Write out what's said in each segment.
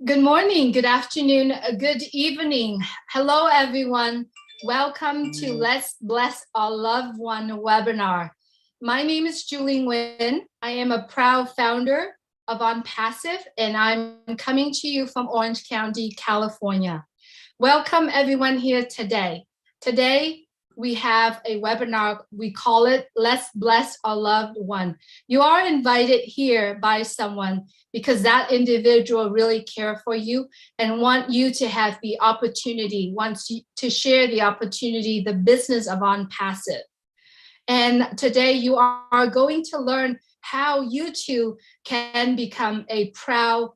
Good morning, good afternoon, good evening. Hello, everyone. Welcome to Let's Bless Our Loved One webinar. My name is Julie Nguyen. I am a proud founder of ONPASSIVE, and I'm coming to you from Orange County, California. Welcome, everyone, here today. Today, we have a webinar. We call it Let's Bless Our Loved One. You are invited here by someone because that individual really care for you and want you to have the opportunity, wants you to share the opportunity, the business of ONPASSIVE. And today you are going to learn how you too can become a proud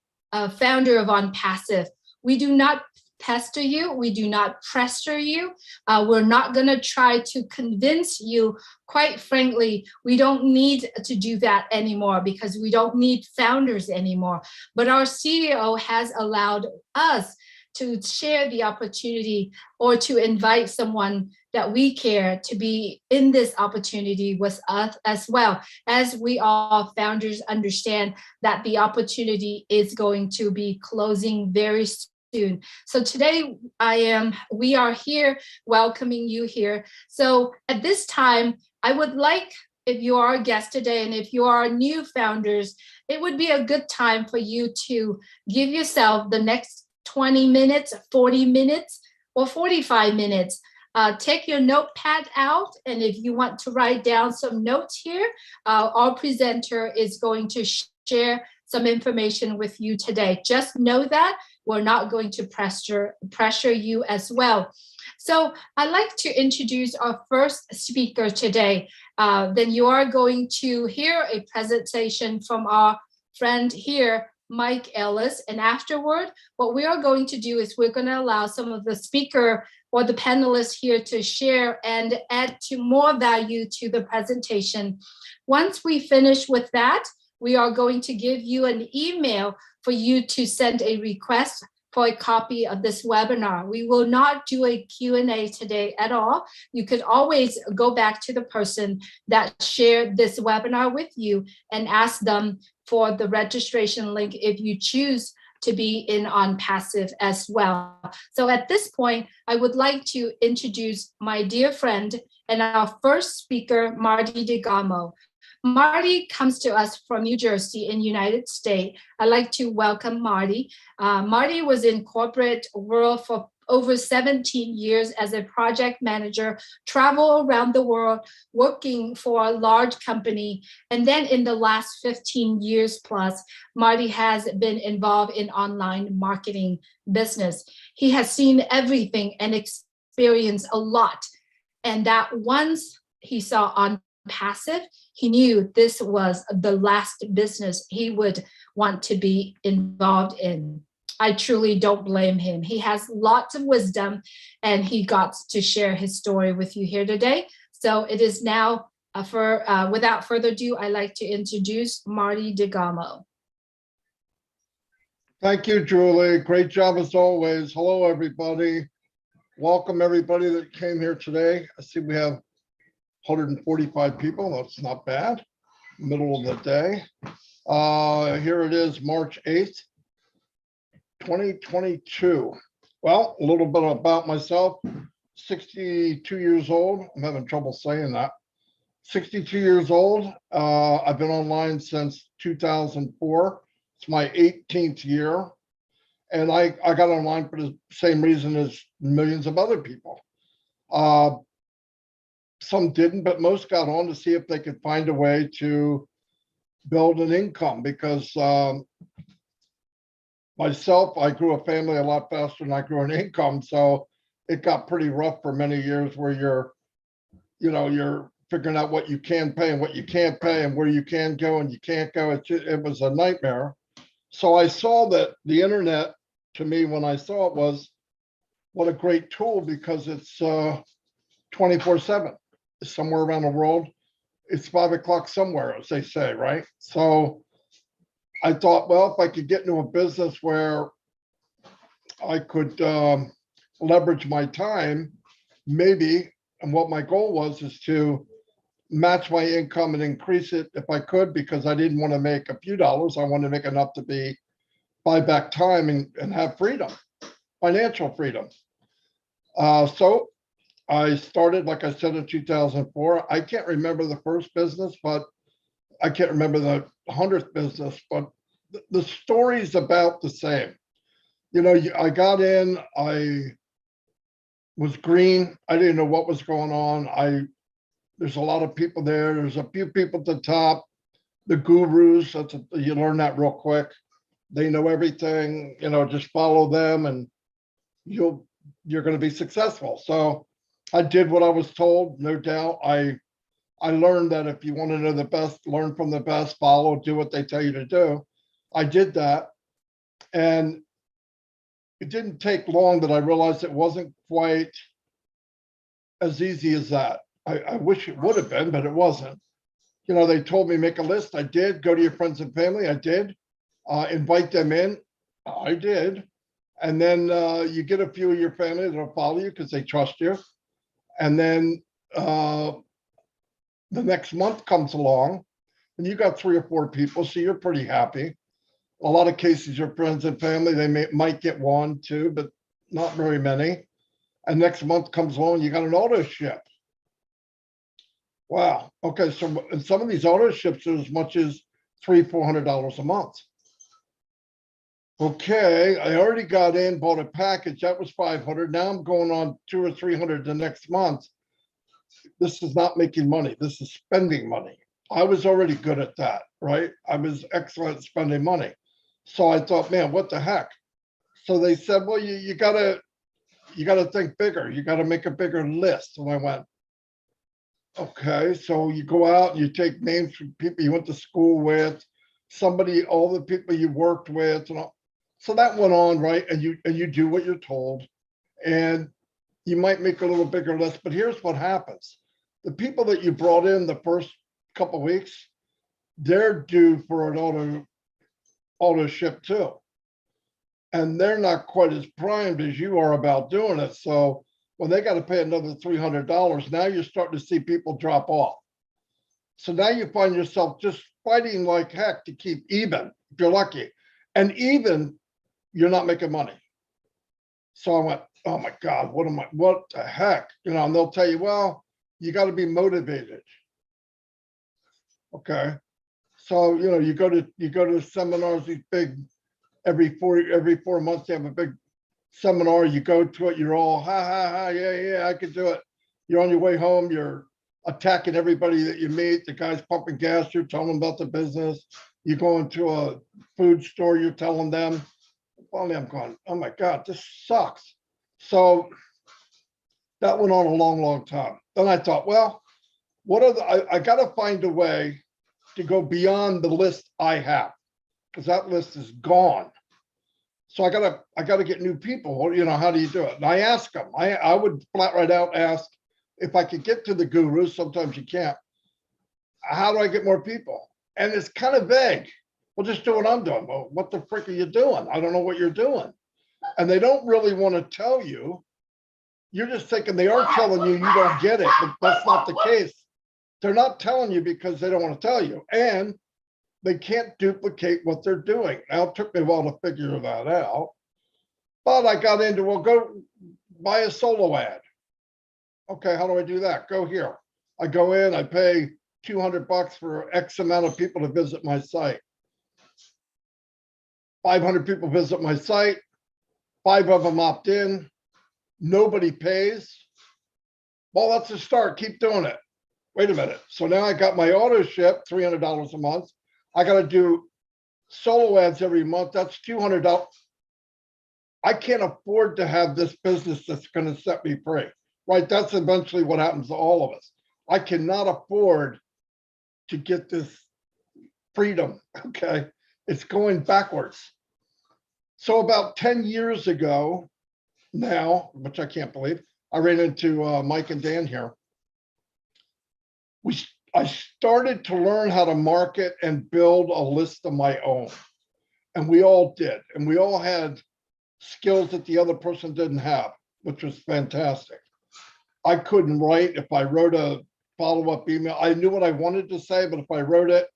founder of ONPASSIVE. We do not pester you. We do not pressure you. We're not going to try to convince you. Quite frankly, we don't need to do that anymore because we don't need founders anymore. But our CEO has allowed us to share the opportunity or to invite someone that we care to be in this opportunity with us as well, as we all founders understand that the opportunity is going to be closing very soon. So today we are here welcoming you here. So at this time, I would like, if you are a guest today and if you are new founders, it would be a good time for you to give yourself the next 20 minutes, 40 minutes, or 45 minutes. Take your notepad out, and if you want to write down some notes here, our presenter is going to share some information with you today. Just know that we're not going to pressure you as well. So I'd like to introduce our first speaker today. Then you are going to hear a presentation from our friend here, Mike Ellis. And afterward, what we are going to do is we're going to allow some of the speaker or the panelists here to share and add to more value to the presentation. Once we finish with that, we are going to give you an email for you to send a request for a copy of this webinar. We will not do a Q&A today at all. You could always go back to the person that shared this webinar with you and ask them for the registration link if you choose to be in ONPASSIVE as well. So at this point, I would like to introduce my dear friend and our first speaker, Marty DeGamo. Marty comes to us from New Jersey in the United States. I'd like to welcome Marty. Marty was in corporate world for over 17 years as a project manager, travel around the world, working for a large company. And then in the last 15 years plus, Marty has been involved in online marketing business. He has seen everything and experienced a lot. And that once he saw ONPASSIVE, he knew this was the last business he would want to be involved in. I truly don't blame him. He has lots of wisdom, and he got to share his story with you here today. So it is now, without further ado, I'd like to introduce Marty DeGamo. Thank you, Julie. Great job as always. Hello, everybody. Welcome, everybody that came here today. I see we have 145 people. That's not bad. Middle of the day. Here it is, March 8th. 2022. Well, a little bit about myself. 62 years old. I'm having trouble saying that. 62 years old. I've been online since 2004. It's my 18th year. And I got online for the same reason as millions of other people. Some didn't, but most got on to see if they could find a way to build an income because myself, I grew a family a lot faster than I grew an income. So it got pretty rough for many years where you're figuring out what you can pay and what you can't pay and where you can go and you can't go. It was a nightmare. So I saw that the internet, to me, when I saw it, was what a great tool because it's 24/7. Somewhere around the world, it's 5 o'clock somewhere, as they say, right? So I thought, well, if I could get into a business where I could leverage my time, maybe, and what my goal was is to match my income and increase it if I could, because I didn't want to make a few dollars. I wanted to make enough to be buy back time and have freedom, financial freedom. So I started, like I said, in 2004. I can't remember the first business, but I can't remember the 100th business, but the story's about the same. You know, I got in, I was green. I didn't know what was going on. There's a lot of people there. There's a few people at the top, the gurus. You learn that real quick. They know everything, you know, just follow them and you're going to be successful. So I did what I was told, no doubt. I learned that if you want to know the best, learn from the best, follow, do what they tell you to do. I did that. And it didn't take long that I realized it wasn't quite as easy as that. I wish it would have been, but it wasn't. You know, they told me make a list. I did. Go to your friends and family. I did. Invite them in. I did. And then you get a few of your family that'll follow you because they trust you. And then the next month comes along and you got 3 or 4 people, so you're pretty happy. A lot of cases, your friends and family, they might get 1, 2, but not very many. And next month comes along, you got an auto ship. Wow. Okay, so in some of these auto ships are as much as $300-400 a month. Okay, I already got in, bought a package. That was 500. Now I'm going on 200 or 300 the next month. This is not making money. This is spending money. I was already good at that, right? I was excellent at spending money. So I thought, man, what the heck? So they said, well, you gotta think bigger. You gotta make a bigger list. And I went, okay. So you go out and you take names from people you went to school with, all the people you worked with, and all. So that went on, right? And you do what you're told, and you might make a little bigger list. But here's what happens: the people that you brought in the first couple of weeks, they're due for an auto ship too, and they're not quite as primed as you are about doing it. So when they got to pay another $300, now you're starting to see people drop off. So now you find yourself just fighting like heck to keep even, if you're lucky. And even, you're not making money. So I went, oh my God, what the heck? You know, and they'll tell you, well, you got to be motivated. Okay. So, you know, you go to seminars, these big, every 4 months, they have a big seminar. You go to it, you're all, yeah, I could do it. You're on your way home, you're attacking everybody that you meet. The guy's pumping gas, you're telling them about the business. You go into a food store, you're telling them. Finally, I'm going, oh my God, this sucks. So that went on a long, long time. Then I thought, well, I got to find a way to go beyond the list I have, because that list is gone. So I gotta get new people. Well, you know, how do you do it? And I ask them. I would flat right out ask if I could get to the gurus. Sometimes you can't. How do I get more people? And it's kind of vague. Well, just do what I'm doing. Well, what the frick are you doing? I don't know what you're doing. And they don't really want to tell you. You're just thinking they are telling you, you don't get it, but that's not the case. They're not telling you because they don't want to tell you. And they can't duplicate what they're doing. Now, it took me a while to figure that out. But I got into, well, go buy a solo ad. Okay, how do I do that? Go here. I go in, I pay $200 for X amount of people to visit my site. 500 people visit my site. 5 of them opt in. Nobody pays. Well, that's a start. Keep doing it. Wait a minute. So now I got my auto ship, $300 a month. I got to do solo ads every month. That's $200. I can't afford to have this business that's going to set me free, right? That's eventually what happens to all of us. I cannot afford to get this freedom. Okay. It's going backwards. So about 10 years ago now, which I can't believe, I ran into Mike and Dan here. I started to learn how to market and build a list of my own. And we all did. And we all had skills that the other person didn't have, which was fantastic. I couldn't write. If I wrote a follow-up email, I knew what I wanted to say, but if I wrote it,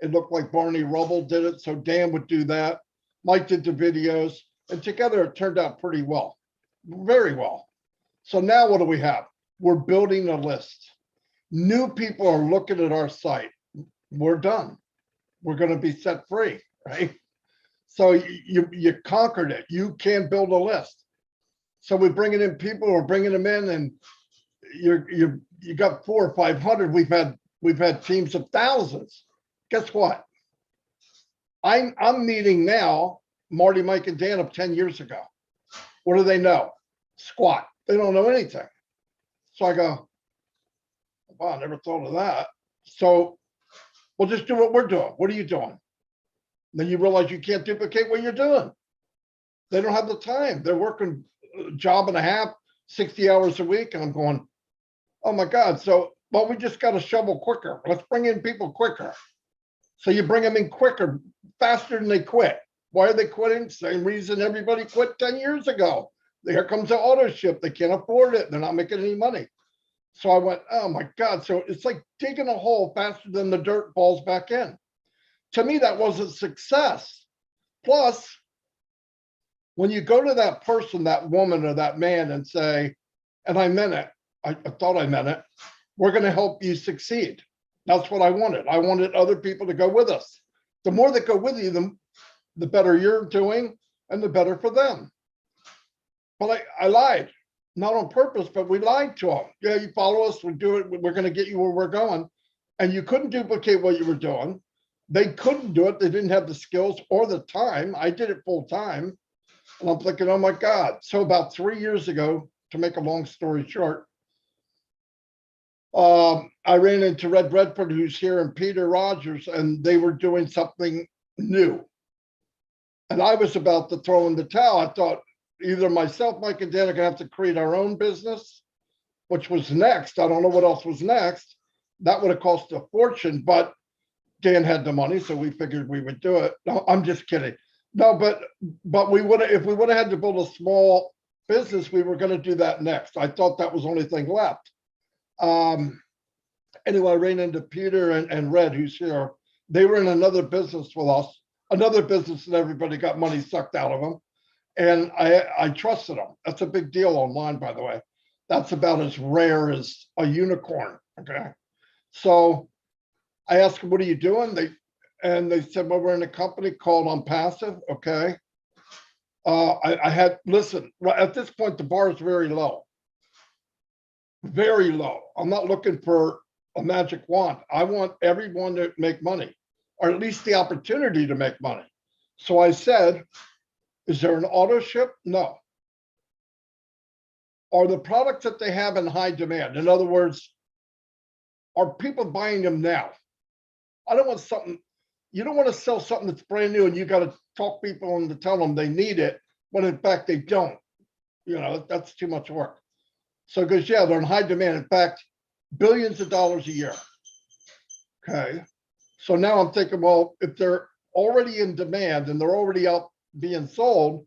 it looked like Barney Rubble did it. So Dan would do that. Mike did the videos, and together it turned out pretty well, very well. So now what do we have? We're building a list. New people are looking at our site. We're done. We're going to be set free, right? So you conquered it. You can build a list. So we're bringing in people, we're bringing them in, and you got 400 or 500. We've had teams of thousands. Guess what? I'm meeting now Marty, Mike, and Dan of 10 years ago. What do they know? Squat. They don't know anything. So I go, wow, I never thought of that. So we'll just do what we're doing. What are you doing? Then you realize you can't duplicate what you're doing. They don't have the time. They're working a job and a half, 60 hours a week. And I'm going, oh my God. So, well, we just got to shovel quicker. Let's bring in people quicker. So you bring them in quicker, faster than they quit. Why are they quitting? Same reason everybody quit 10 years ago. Here comes the auto ship. They can't afford it. They're not making any money. So I went, oh my God. So it's like digging a hole faster than the dirt falls back in. To me, that was a success. Plus, when you go to that person, that woman or that man and say, and I meant it, I thought I meant it, we're going to help you succeed. That's what I wanted. I wanted other people to go with us. The more that go with you, the better you're doing and the better for them. But I lied, not on purpose, but we lied to them. Yeah, you follow us, we do it, we're going to get you where we're going. And you couldn't duplicate what you were doing. They couldn't do it. They didn't have the skills or the time. I did it full time. And I'm thinking, oh my God. So about 3 years ago, to make a long story short, I ran into Red Redford, who's here, and Peter Rogers, and they were doing something new. And I was about to throw in the towel. I thought either myself, Mike, and Dan are going to have to create our own business, which was next. I don't know what else was next. That would have cost a fortune, but Dan had the money, so we figured we would do it. No, I'm just kidding. No, but we would have, if we would have had to build a small business, we were going to do that next. I thought that was the only thing left. Anyway, I ran into Peter and Red, who's here. They were in another business with us, another business that everybody got money sucked out of them. And I trusted them. That's a big deal online, by the way. That's about as rare as a unicorn. Okay. So I asked them, what are you doing? They said, well, we're in a company called ONPASSIVE. Okay. I had, listen, at this point, the bar is very low. Very low. I'm not looking for a magic wand. I want everyone to make money, or at least the opportunity to make money. So I said, is there an auto ship? No. Are the products that they have in high demand? In other words, are people buying them now? I don't want something, you don't want to sell something that's brand new and you got to talk people into tell them they need it when in fact they don't. You know, that's too much work. So because yeah, they're in high demand. In fact, billions of dollars a year. Okay. So now I'm thinking, well, if they're already in demand and they're already out being sold,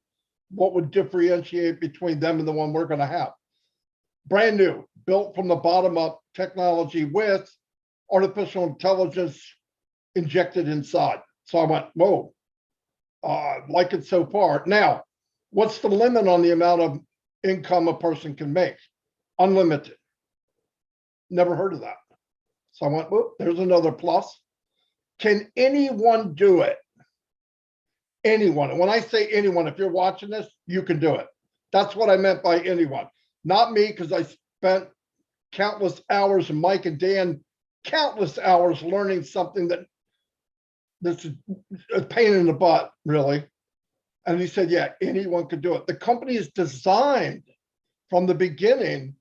what would differentiate between them and the one we're going to have? Brand new, built from the bottom up technology with artificial intelligence injected inside. So I went, whoa, like it so far. Now, what's the limit on the amount of income a person can make? Unlimited. Never heard of that. So I went, whoop, there's another plus. Can anyone do it? Anyone. And when I say anyone, if you're watching this, you can do it. That's what I meant by anyone. Not me, because I spent countless hours, and Mike and Dan, countless hours learning something that's a pain in the butt, really. And he said, yeah, anyone could do it. The company is designed from the beginning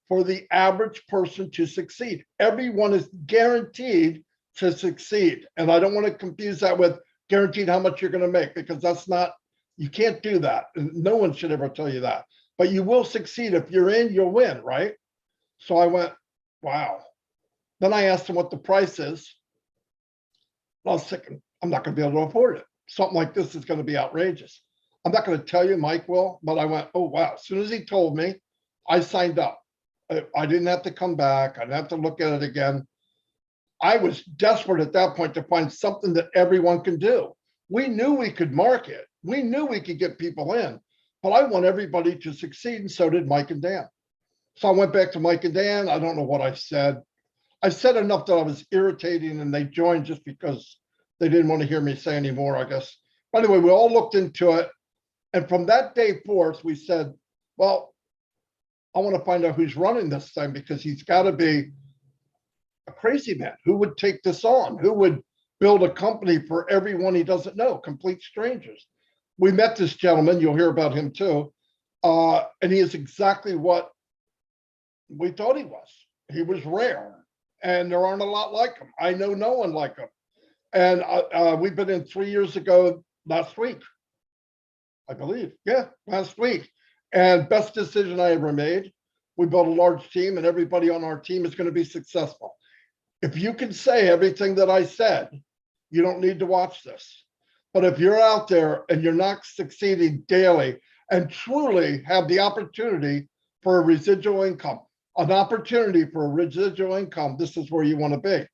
for the average person to succeed. Everyone is guaranteed to succeed. And I don't want to confuse that with guaranteed how much you're going to make, because that's not, you can't do that. No one should ever tell you that. But you will succeed. If you're in, you'll win, right? So I went, wow. Then I asked him what the price is. I was thinking, I'm not going to be able to afford it. Something like this is going to be outrageous. I'm not going to tell you, Mike will, but I went, oh, wow. As soon as he told me, I signed up. I didn't have to come back. I didn't have to look at it again. I was desperate at that point to find something that everyone can do. We knew we could market. We knew we could get people in, but I want everybody to succeed. And so did Mike and Dan. So I went back to Mike and Dan. I don't know what I said. I said enough that I was irritating, and they joined just because they didn't want to hear me say anymore, I guess. But anyway, we all looked into it. And from that day forth, we said, well, I want to find out who's running this thing, because he's got to be a crazy man. Who would take this on? Who would build a company for everyone he doesn't know, complete strangers? We met this gentleman, you'll hear about him too, and he is exactly what we thought he was. He was rare, and there aren't a lot like him. I know no one like him. And we've been in 3 years ago last week, I believe. Yeah, last week. And best decision I ever made. We built a large team, and everybody on our team is going to be successful. If you can say everything that I said, you don't need to watch this. But if you're out there and you're not succeeding daily and truly have the opportunity for a residual income, this is where you want to be.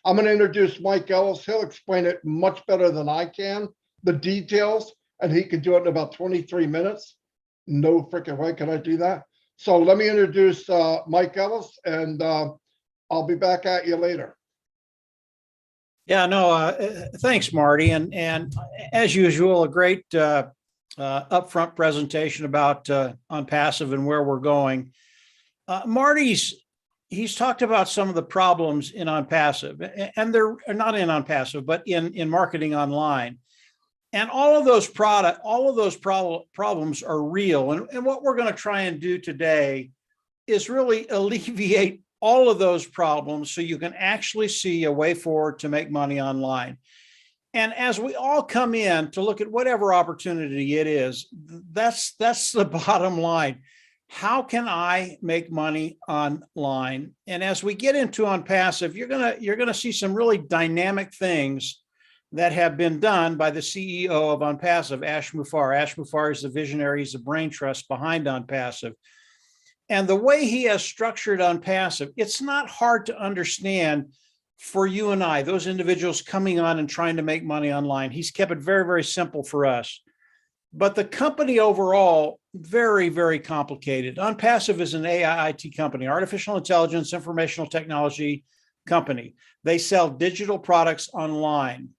I'm going to introduce Mike Ellis. He'll explain it much better than I can, the details, and he can do it in about 23 minutes. No freaking way can I do that. So let me introduce Mike Ellis, and I'll be back at you later. Yeah, no, thanks, Marty. And as usual, a great upfront presentation about ONPASSIVE and where we're going. He's talked about some of the problems in ONPASSIVE, and they're not in ONPASSIVE, but in marketing online. And all of those problems are real. And what we're going to try and do today is really alleviate all of those problems so you can actually see a way forward to make money online. And as we all come in to look at whatever opportunity it is, that's the bottom line. How can I make money online? And as we get into ONPASSIVE, you're gonna see some really dynamic things that have been done by the CEO of ONPASSIVE, Ash Mufareh. Ash Mufareh is the visionary, he's the brain trust behind ONPASSIVE. And the way he has structured ONPASSIVE, it's not hard to understand for you and I, those individuals coming on and trying to make money online. He's kept it very, very simple for us. But the company overall, very, very complicated. ONPASSIVE is an AI IT company, artificial intelligence, informational technology company. They sell digital products online.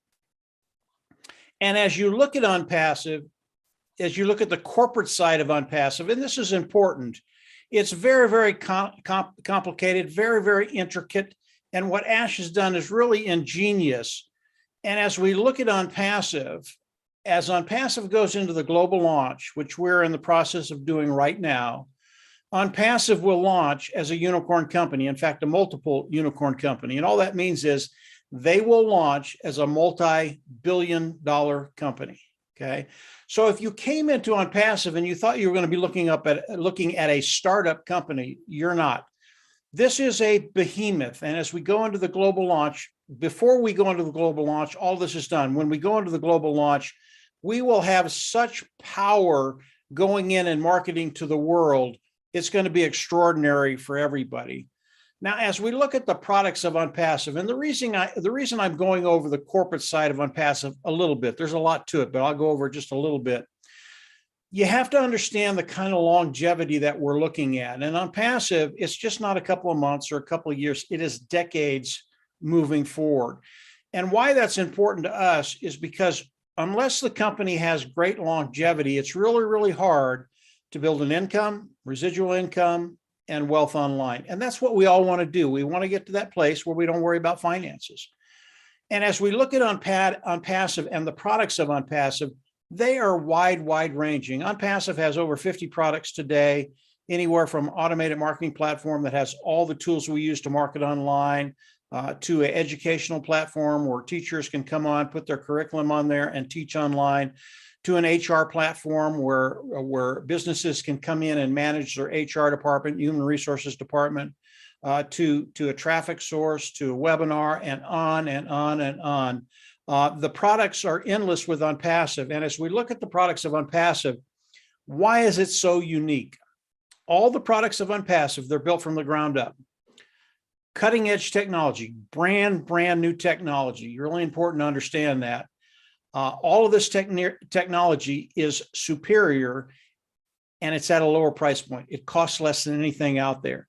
And as you look at ONPASSIVE, as you look at the corporate side of ONPASSIVE, and this is important, it's very, very complicated, very, very intricate. And what Ash has done is really ingenious. And as we look at ONPASSIVE, as ONPASSIVE goes into the global launch, which we're in the process of doing right now, ONPASSIVE will launch as a unicorn company, in fact, a multiple unicorn company. And all that means is they will launch as a multi-billion-dollar company, okay? So if you came into ONPASSIVE and you thought you were going to be looking at a startup company, you're not. This is a behemoth. And as we go into the global launch, before we go into the global launch, all this is done. When we go into the global launch, we will have such power going in and marketing to the world. It's going to be extraordinary for everybody. Now, as we look at the products of ONPASSIVE, and the reason I'm going over the corporate side of ONPASSIVE a little bit, there's a lot to it, but I'll go over just a little bit. You have to understand the kind of longevity that we're looking at. And ONPASSIVE, it's just not a couple of months or a couple of years, it is decades moving forward. And why that's important to us is because unless the company has great longevity, it's really, really hard to build an income, residual income, and wealth online. And that's what we all want to do. We want to get to that place where we don't worry about finances. And as we look at ONPASSIVE and the products of ONPASSIVE, they are wide ranging. ONPASSIVE has over 50 products today, anywhere from automated marketing platform that has all the tools we use to market online, to an educational platform where teachers can come on, put their curriculum on there and teach online, to an HR platform where businesses can come in and manage their HR department, human resources department, to a traffic source, to a webinar, and on and on and on. The products are endless with ONPASSIVE. And as we look at the products of ONPASSIVE, why is it so unique? All the products of ONPASSIVE, they're built from the ground up. Cutting edge technology, brand new technology. Really important to understand that. All of this technology is superior, and it's at a lower price point. It costs less than anything out there.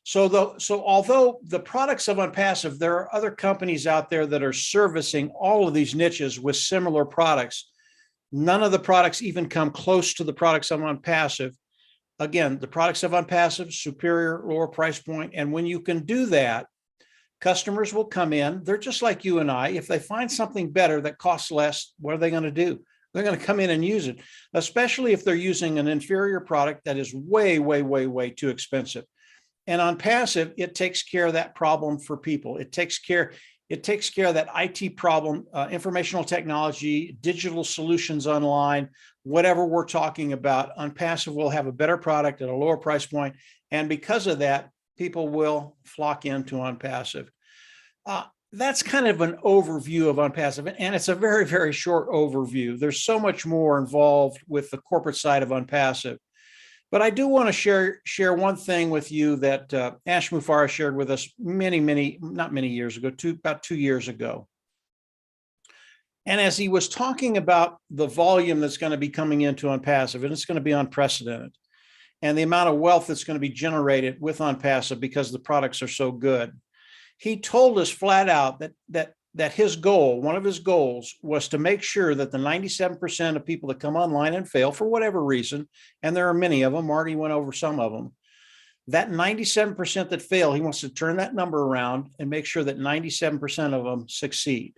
So although the products of ONPASSIVE, there are other companies out there that are servicing all of these niches with similar products. None of the products even come close to the products of ONPASSIVE. Again, the products of ONPASSIVE, superior, lower price point. And when you can do that, customers will come in. They're just like you and I. If they find something better that costs less, what are they going to do? They're going to come in and use it, especially if they're using an inferior product that is way, way, way, way too expensive. And ONPASSIVE, it takes care of that problem for people. It takes care of that IT problem, informational technology, digital solutions online, whatever we're talking about. ONPASSIVE will have a better product at a lower price point. And because of that, people will flock into ONPASSIVE. That's kind of an overview of ONPASSIVE, and it's a very, very short overview. There's so much more involved with the corporate side of ONPASSIVE. But I do want to share one thing with you that Ash Mufareh shared with us not many years ago, about 2 years ago. And as he was talking about the volume that's going to be coming into ONPASSIVE, and it's going to be unprecedented, and the amount of wealth that's going to be generated with ONPASSIVE because the products are so good, he told us flat out that his goal, one of his goals, was to make sure that the 97% of people that come online and fail for whatever reason, and there are many of them, Marty went over some of them, that 97% that fail, he wants to turn that number around and make sure that 97% of them succeed.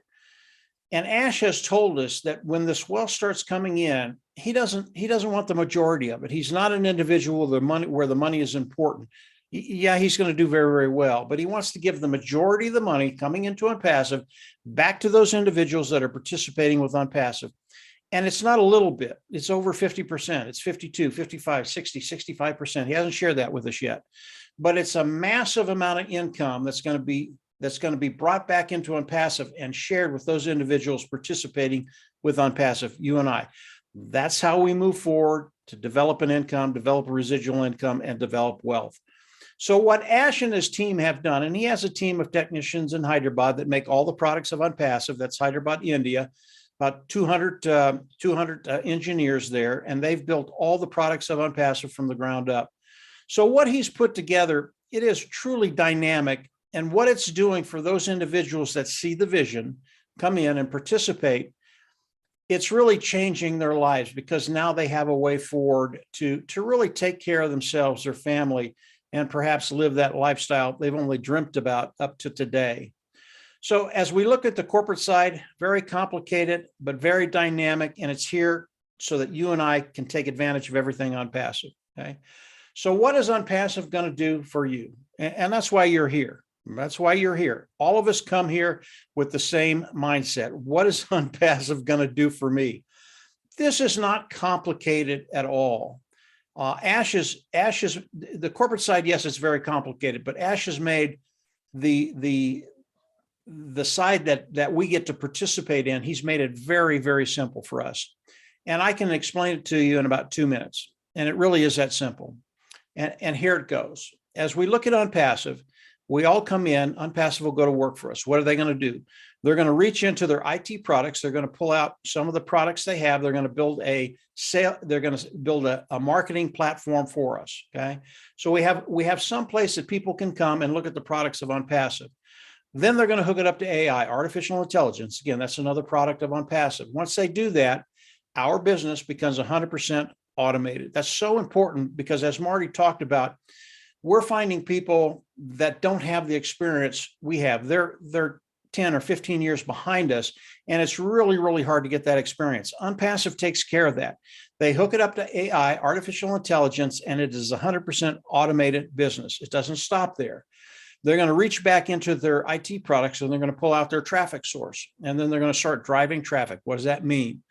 And Ash has told us that when this wealth starts coming in, he doesn't want the majority of it. He's not an individual where the money is important. Yeah, he's going to do very, very well, but he wants to give the majority of the money coming into ONPASSIVE back to those individuals that are participating with ONPASSIVE. And it's not a little bit, it's over 50%. It's 52, 55, 60, 65%. He hasn't shared that with us yet, but it's a massive amount of income that's going to be brought back into ONPASSIVE and shared with those individuals participating with ONPASSIVE, you and I. That's how we move forward to develop an income, develop a residual income, and develop wealth. So what Ash and his team have done, and he has a team of technicians in Hyderabad that make all the products of ONPASSIVE, that's Hyderabad, India, about 200 engineers there, and they've built all the products of ONPASSIVE from the ground up. So what he's put together, it is truly dynamic, and what it's doing for those individuals that see the vision, come in and participate, it's really changing their lives because now they have a way forward to really take care of themselves, their family, and perhaps live that lifestyle they've only dreamt about up to today. So as we look at the corporate side, very complicated, but very dynamic, and it's here so that you and I can take advantage of everything ONPASSIVE, okay? So what is ONPASSIVE going to do for you? And that's why you're here. That's why you're here. All of us come here with the same mindset. What is ONPASSIVE going to do for me? This is not complicated at all. Ash is the corporate side. Yes, it's very complicated, but Ash has made the side that we get to participate in. He's made it very, very simple for us, and I can explain it to you in about 2 minutes. And it really is that simple. And here it goes. As we look at ONPASSIVE, we all come in. ONPASSIVE will go to work for us. What are they going to do? They're going to reach into their IT products. They're going to pull out some of the products they have. They're going to build a marketing platform for us. Okay. So we have some place that people can come and look at the products of ONPASSIVE. Then they're going to hook it up to AI, artificial intelligence. Again, that's another product of ONPASSIVE. Once they do that, our business becomes 100% automated. That's so important because, as Marty talked about, we're finding people that don't have the experience we have. They're 10 or 15 years behind us, and it's really, really hard to get that experience. ONPASSIVE takes care of that. They hook it up to AI, artificial intelligence, and it is 100% automated business. It doesn't stop there. They're going to reach back into their IT products, and they're going to pull out their traffic source, and then they're going to start driving traffic. What does that mean?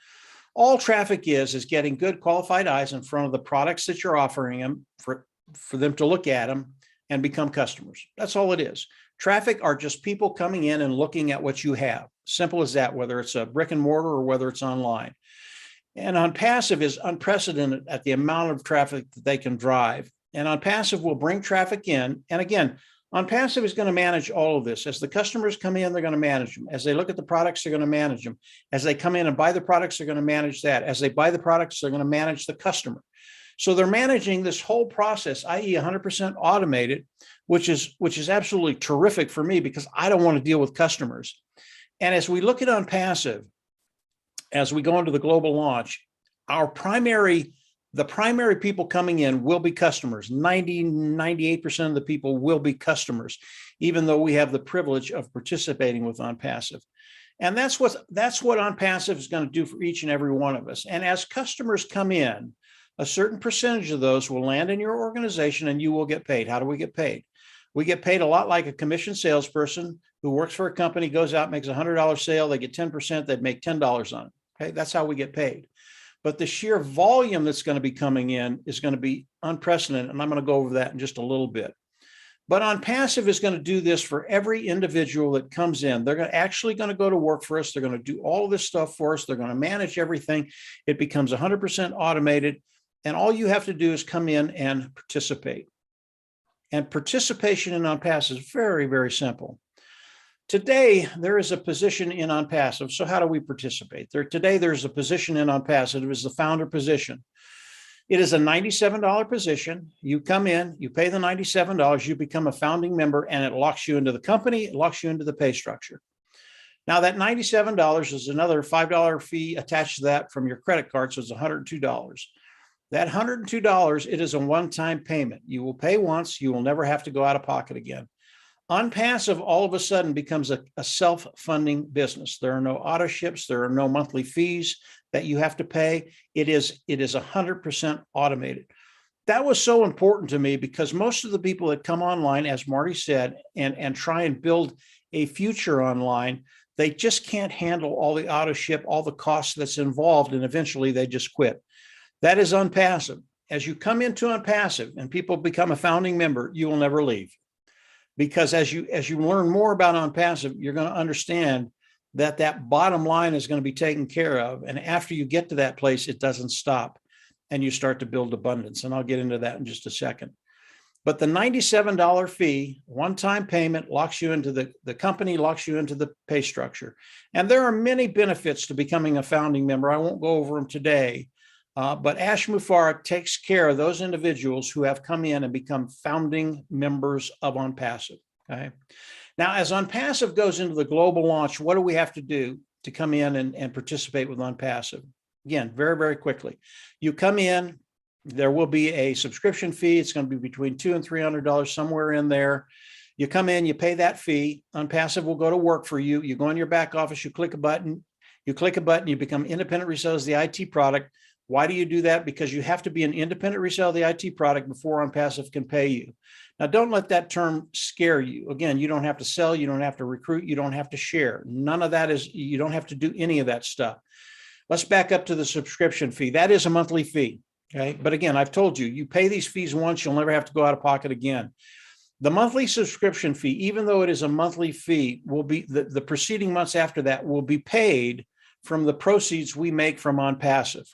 All traffic is getting good qualified eyes in front of the products that you're offering them for them to look at them and become customers. That's all it is. Traffic are just people coming in and looking at what you have. Simple as that, whether it's a brick and mortar or whether it's online. And ONPASSIVE is unprecedented at the amount of traffic that they can drive. And ONPASSIVE will bring traffic in. And again, OnPassive is going to manage all of this. As the customers come in, they're going to manage them. As they look at the products, they're going to manage them. As they come in and buy the products, they're going to manage that. As they buy the products, they're going to manage the customer. So they're managing this whole process, i.e. 100% automated, which is absolutely terrific for me because I don't want to deal with customers. And as we look at OnPassive, as we go into the global launch, the primary people coming in will be customers. 98% of the people will be customers, even though we have the privilege of participating with OnPassive. And that's what OnPassive is going to do for each and every one of us. And as customers come in, a certain percentage of those will land in your organization and you will get paid. How do we get paid? We get paid a lot like a commissioned salesperson who works for a company, goes out, makes a $100 sale, they get 10%, they'd make $10 on it. Okay, that's how we get paid. But the sheer volume that's going to be coming in is going to be unprecedented. And I'm going to go over that in just a little bit. But OnPassive is going to do this for every individual that comes in. They're actually going to go to work for us. They're going to do all of this stuff for us. They're going to manage everything. It becomes 100% automated. And all you have to do is come in and participate. And participation in OnPassive is very, very simple. Today, there is a position in OnPassive. So how do we participate? Today, there's a position in OnPassive. It is the founder position. It is a $97 position. You come in, you pay the $97, you become a founding member, and it locks you into the company, it locks you into the pay structure. Now, that $97 is another $5 fee attached to that from your credit card, so it's $102. That $102, it is a one-time payment. You will pay once, you will never have to go out of pocket again. OnPassive all of a sudden becomes a self-funding business. There are no auto ships. There are no monthly fees that you have to pay. It is 100% automated. That was so important to me because most of the people that come online, as Marty said, and try and build a future online, they just can't handle all the auto ship, all the costs that's involved, and eventually they just quit. That is OnPassive. As you come into OnPassive and people become a founding member, you will never leave. Because as you learn more about OnPassive, you're going to understand that bottom line is going to be taken care of. And after you get to that place, it doesn't stop and you start to build abundance. And I'll get into that in just a second. But the $97 fee, one-time payment, locks you into the company, locks you into the pay structure. And there are many benefits to becoming a founding member. I won't go over them today. But Ash Mufarek takes care of those individuals who have come in and become founding members of OnPassive. Okay. Now, as OnPassive goes into the global launch, what do we have to do to come in and participate with OnPassive? Again, very, very quickly. You come in, there will be a subscription fee. It's going to be between $200 and $300, somewhere in there. You come in, you pay that fee. OnPassive will go to work for you. You go in your back office, you click a button, you become independent resellers of the IT product. Why do you do that? Because you have to be an independent reseller of the IT product before OnPassive can pay you. Now, don't let that term scare you. Again, you don't have to sell, you don't have to recruit, you don't have to share. None of that you don't have to do any of that stuff. Let's back up to the subscription fee. That is a monthly fee. Okay. But again, I've told you, you pay these fees once, you'll never have to go out of pocket again. The monthly subscription fee, even though it is a monthly fee, will be the preceding months after that will be paid from the proceeds we make from OnPassive.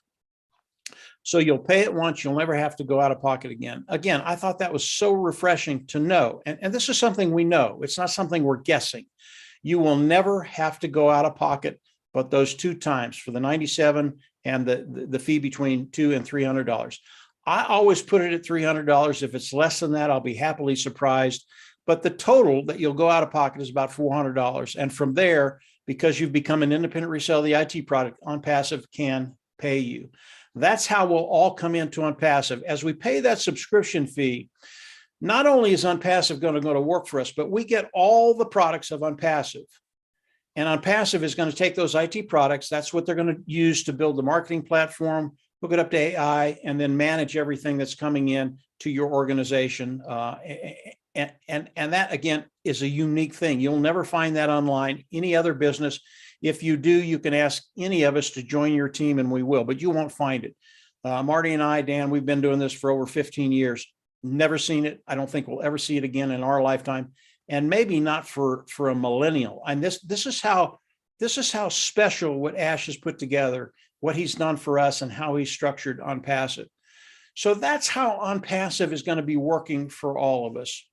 So you'll pay it once, you'll never have to go out of pocket again. Again, I thought that was so refreshing to know. And this is something we know. It's not something we're guessing. You will never have to go out of pocket, but those two times for the $97 and the fee between $200 and $300. I always put it at $300. If it's less than that, I'll be happily surprised. But the total that you'll go out of pocket is about $400. And from there, because you've become an independent reseller of the IT product, OnPassive can pay you. That's how we'll all come into OnPassive. As we pay that subscription fee, not only is OnPassive going to go to work for us, but we get all the products of OnPassive. And OnPassive is going to take those IT products. That's what they're going to use to build the marketing platform, hook it up to AI, and then manage everything that's coming in to your organization. And that, again, is a unique thing. You'll never find that online, any other business. If you do, you can ask any of us to join your team and we will, but you won't find it. Marty and I, Dan, we've been doing this for over 15 years. Never seen it. I don't think we'll ever see it again in our lifetime. And maybe not for a millennial. And this is how special what Ash has put together, what he's done for us and how he's structured OnPassive. So that's how OnPassive is going to be working for all of us.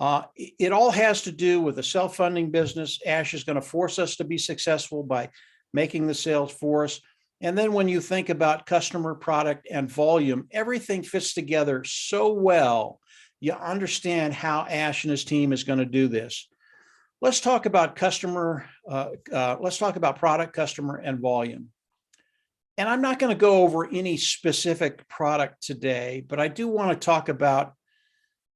It all has to do with a self-funding business. Ash is going to force us to be successful by making the sales for us. And then when you think about customer, product, and volume, everything fits together so well. You understand how Ash and his team is going to do this. Let's talk about let's talk about product, customer, and volume. And I'm not going to go over any specific product today, but I do want to talk about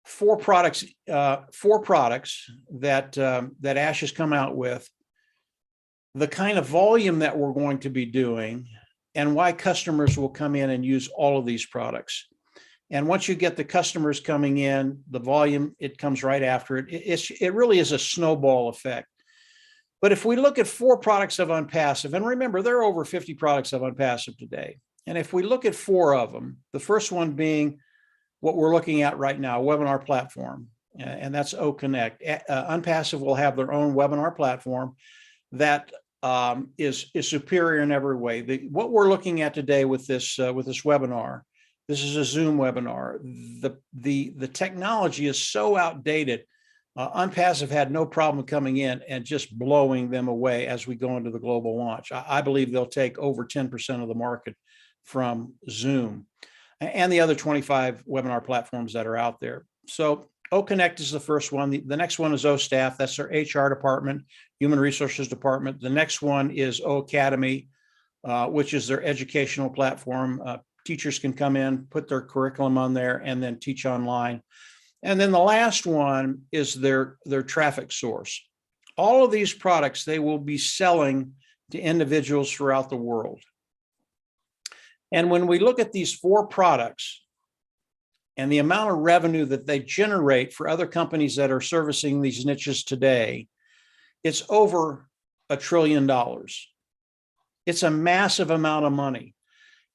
four products that Ash has come out with, the kind of volume that we're going to be doing, and why customers will come in and use all of these products. And once you get the customers coming in, the volume, it comes right after it. It really is a snowball effect. But if we look at four products of ONPASSIVE, and remember, there are over 50 products of ONPASSIVE today. And if we look at four of them, the first one being what we're looking at right now, webinar platform, and that's OConnect. ONPASSIVE will have their own webinar platform that is superior in every way. What we're looking at today with this webinar, this is a Zoom webinar. The technology is so outdated. ONPASSIVE had no problem coming in and just blowing them away as we go into the global launch. I believe they'll take over 10% of the market from Zoom and the other 25 webinar platforms that are out there. So OConnect is the first one. The next one is OStaff. That's their HR department, human resources department. The next one is OAcademy, which is their educational platform. Teachers can come in, put their curriculum on there, and then teach online. And then the last one is their traffic source. All of these products, they will be selling to individuals throughout the world. And when we look at these four products and the amount of revenue that they generate for other companies that are servicing these niches today, it's over $1 trillion. It's a massive amount of money.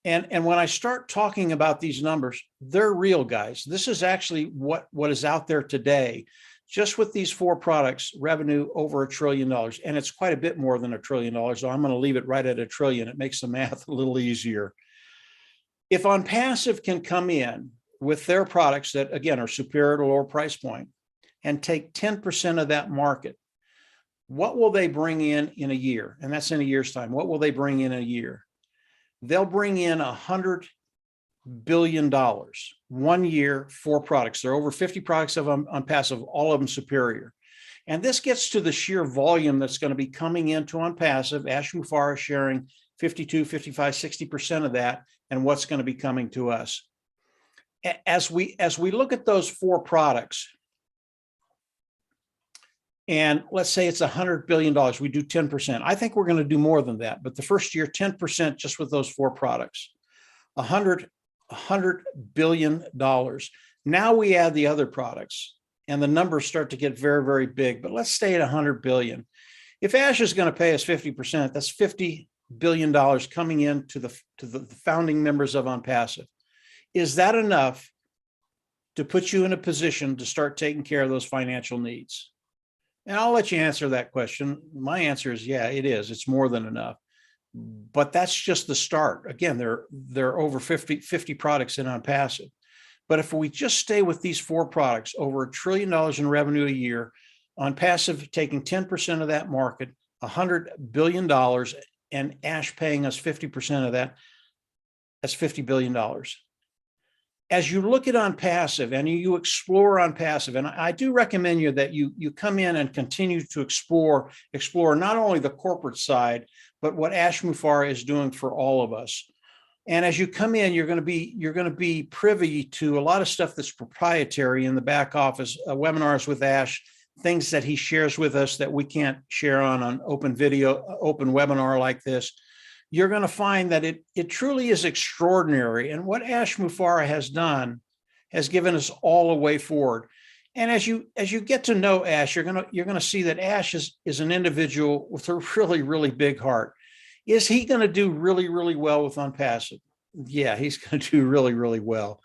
And when I start talking about these numbers, they're real, guys. This is actually what is out there today. Just with these four products, revenue over $1 trillion. And it's quite a bit more than $1 trillion. So I'm going to leave it right at $1 trillion. It makes the math a little easier. If ONPASSIVE can come in with their products that, again, are superior to lower price point and take 10% of that market, what will they bring in a year? And that's in a year's time. What will they bring in a year? They'll bring in $100 billion 1 year, four products. There are over 50 products of ONPASSIVE, all of them superior. And this gets to the sheer volume that's going to be coming into ONPASSIVE. Ash Mufareh sharing 52, 55, 60% of that, and what's going to be coming to us. As we look at those four products, and let's say it's $100 billion, we do 10%. I think we're going to do more than that, but the first year, 10% just with those four products, $100 billion. Now we add the other products and the numbers start to get very, very big, but let's stay at 100 billion. If Ash is going to pay us 50%, that's $50 billion coming in to the founding members of ONPASSIVE. Is that enough to put you in a position to start taking care of those financial needs? And I'll let you answer that question. My answer is, yeah, it is. It's more than enough. But that's just the start. Again, there are over 50 products in ONPASSIVE. But if we just stay with these four products, over $1 trillion in revenue a year, ONPASSIVE taking 10% of that market, $100 billion, and Ash paying us 50% of that, that's $50 billion. As you look at ONPASSIVE and you explore ONPASSIVE, and I do recommend you that you come in and continue to explore not only the corporate side, but what Ash Mufareh is doing for all of us. And as you come in, you're going to be privy to a lot of stuff that's proprietary in the back office, webinars with Ash, things that he shares with us that we can't share on an open video, open webinar like this. You're going to find that it truly is extraordinary. And what Ash Mufareh has done has given us all a way forward. And as you get to know Ash, you're going to see that Ash is an individual with a really, really big heart. Is he going to do really, really well with ONPASSIVE? Yeah, he's going to do really, really well.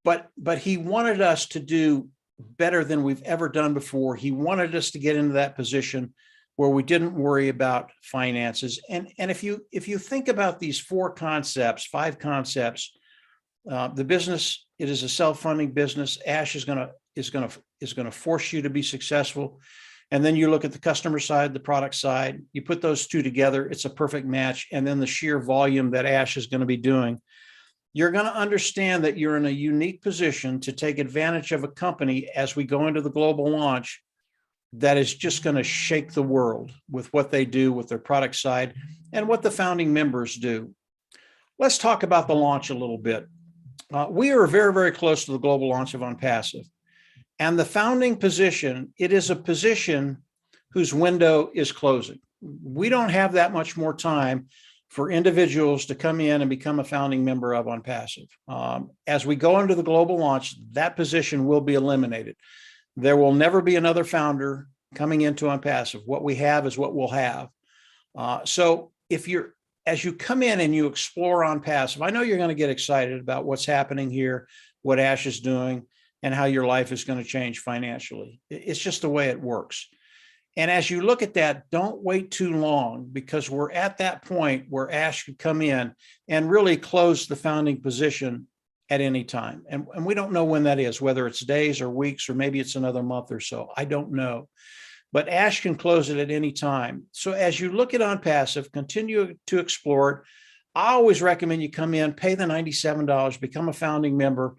But he wanted us to do better than we've ever done before. He wanted us to get into that position where we didn't worry about finances. And if you think about these five concepts, the business, it is a self-funding business. Ash is going to is going to force you to be successful. And then you look at the customer side, the product side, you put those two together, it's a perfect match. And then the sheer volume that Ash is going to be doing, you're going to understand that you're in a unique position to take advantage of a company as we go into the global launch that is just going to shake the world with what they do with their product side and what the founding members do. Let's talk about the launch a little bit. We are very, very close to the global launch of ONPASSIVE. And the founding position, it is a position whose window is closing. We don't have that much more time for individuals to come in and become a founding member of ONPASSIVE. As we go into the global launch, that position will be eliminated. There will never be another founder coming into ONPASSIVE. What we have is what we'll have. So as you come in and you explore ONPASSIVE, I know you're going to get excited about what's happening here, what Ash is doing, and how your life is going to change financially. It's just the way it works. And as you look at that, don't wait too long, because we're at that point where Ash could come in and really close the founding position at any time. And we don't know when that is, whether it's days or weeks, or maybe it's another month or so. I don't know. But Ash can close it at any time. So as you look at ONPASSIVE, continue to explore it. I always recommend you come in, pay the $97, become a founding member,